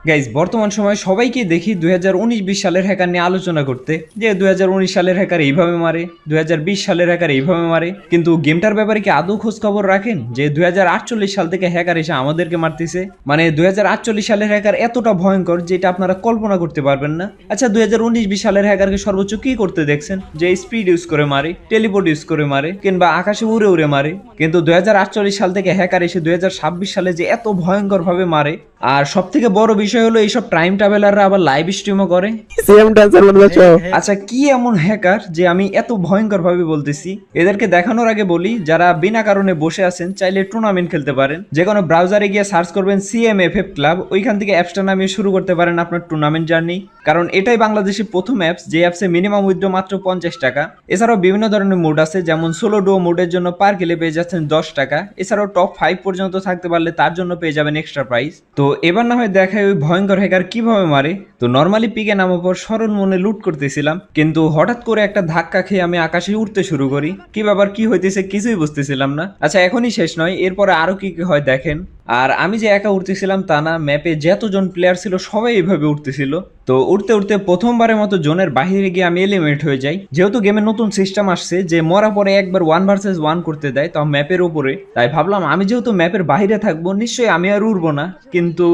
Guys বর্তমান সময়ে সবাইকে দেখি 2019-20 সালের হ্যাকার নিয়ে আলোচনা করতে, যে 2019 সালের হ্যাকার এইভাবে মারে, 2020 সালের হ্যাকার এইভাবে মারে। কিন্তু গেমটার ব্যাপারে কি আদৌ খোঁজ খবর রাখেন যে 2048 সাল থেকে হ্যাকার এসে আমাদেরকে মারতেছে? মানে 2048 সালের হ্যাকার এতটা ভয়ঙ্কর যেটা আপনারা কল্পনা করতে পারবেন না। আচ্ছা, 2019-20 সালের হ্যাকারকে সর্বোচ্চ কি করতে দেখছেন? যে স্পিড ইউজ করে মারে, টেলিপোর্ট ইউজ করে মারে, কিংবা আকাশে উড়ে উড়ে মারে। কিন্তু 2048 সাল থেকে হ্যাকার এসে 2026 সালে যে এত ভয়ঙ্কর ভাবে মারে। আর সব থেকে বড় বিষয় হলো এইসব টাইম ট্রাভেলাররা আবার লাইভ স্ট্রিমও করে। সেম ডান্সার মনে হচ্ছে। আচ্ছা, কি এমন হ্যাকার যে আমি এত ভয়ঙ্কর ভাবে বলতেছি? এদেরকে দেখানোর আগে বলি, যারা বিনা কারণে বসে আছেন চাইলে টুর্নামেন্ট খেলতে পারেন। যে কোনো ব্রাউজারে গিয়ে সার্চ করবেন CMFF ক্লাব, ওইখান থেকে অ্যাপসটা নামিয়ে শুরু করতে পারেন আপনার টুর্নামেন্ট জার্নি। কারণ এটাই বাংলাদেশের প্রথম অ্যাপস যে অ্যাপসে মিনিমাম উইথড্র মাত্র 50 টাকা। এছাড়াও বিভিন্ন ধরনের মোড আছে, যেমন সোলো ডুও মোডের জন্য পার কিলে পেয়ে যাচ্ছেন 10 টাকা। এছাড়াও টপ 5 পর্যন্ত থাকতে পারলে তার জন্য পেয়ে যাবেন এক্সট্রা প্রাইস। তো এবার না হয় দেখায় ওই ভয়ঙ্কর হ্যাকার কিভাবে মারে। তো নর্মালি পিকে নামার পর সরল মনে লুট করতেছিলাম, কিন্তু হঠাৎ করে একটা ধাক্কা খেয়ে আমি আকাশে উঠতে শুরু করি। কি ব্যাপার, কি হইতেছে কিছুই বুঝতেছিলাম না। আচ্ছা, এখনই শেষ নয়, এরপরে আরো কি কি হয় দেখেন। আর আমি যে একা উঠতেছিলাম তা না, ম্যাপে যতজন প্লেয়ার ছিল সবাই এইভাবে উঠতেছিল। তো উঠতে উঠতে প্রথমবারের মতো জোনের বাহিরে গিয়ে আমি এলিমিনেট হয়ে যাই। যেহেতু গেমে নতুন সিস্টেম আসছে যে মরা পরে একবার 1 ভার্সেস 1 করতে দেয়, তাও ম্যাপের উপরে। তাই ভাবলাম আমি যেহেতু ম্যাপের বাইরে থাকবো, নিশ্চয়ই আমি আর উড়বো না। কিন্তু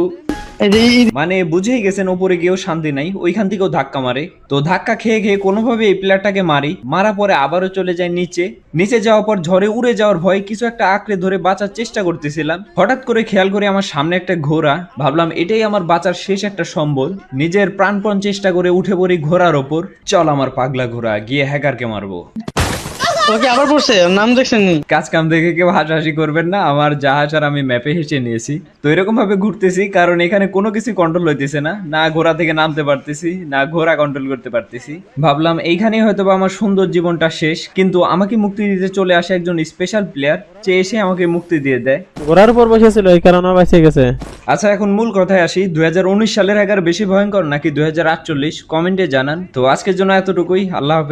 মানে বুঝেই গেছেন, ওপরে গিয়েও শান্তি নাই, ওইখান থেকেও ধাক্কা মারে। তো ধাক্কা খেয়ে খেয়ে কোনোভাবে এই প্লেয়ারটাকে মারি, মারা পরে আবারও চলে যায় নিচে। নিচে যাওয়ার পর ঝড়ে উড়ে যাওয়ার ভয়ে কিছু একটা আঁকড়ে ধরে বাঁচার চেষ্টা করতেছিলাম। হঠাৎ করে খেয়াল করে আমার সামনে একটা ঘোড়া, ভাবলাম এটাই আমার বাঁচার শেষ একটা সম্বল। নিজের প্রাণপণ চেষ্টা করে উঠে পড়ি ঘোড়ার ওপর। চল আমার পাগলা ঘোড়া, গিয়ে হ্যাকারকে মারবো। ওকে আবার পড়ছে, নাম দেখছেন নি? কাজ কাম দেখে কেউ হাসাহাসি করবেন না, আমার জাহাজ আর আমি ম্যাপে হেসে নিয়েছি। তো এরকম ভাবে ঘুরতেছি কারণ এখানে কোনো কিছু কন্ট্রোল হইতেছে না, না ঘোড়া থেকে নামতে পারতেছি, না ঘোড়া কন্ট্রোল করতে পারতেছি। ভাবলাম এইখানেই হয়তো বা আমার সুন্দর জীবনটা শেষ, কিন্তু আমাকে মুক্তি দিতে চলে আসে একজন স্পেশাল প্লেয়ার, যে এসে আমাকে মুক্তি দিয়ে দেয়। ঘোড়ার উপর বসেছিল, এই কারণে বেঁচে গেছে। আচ্ছা, এখন মূল কথায় আসি, 2019 সালের হ্যাকার বেশি ভয়ঙ্কর নাকি 2048? কমেন্টে জানান। তো আজকের জন্য এতটুকুই, আল্লাহ হাফেজ।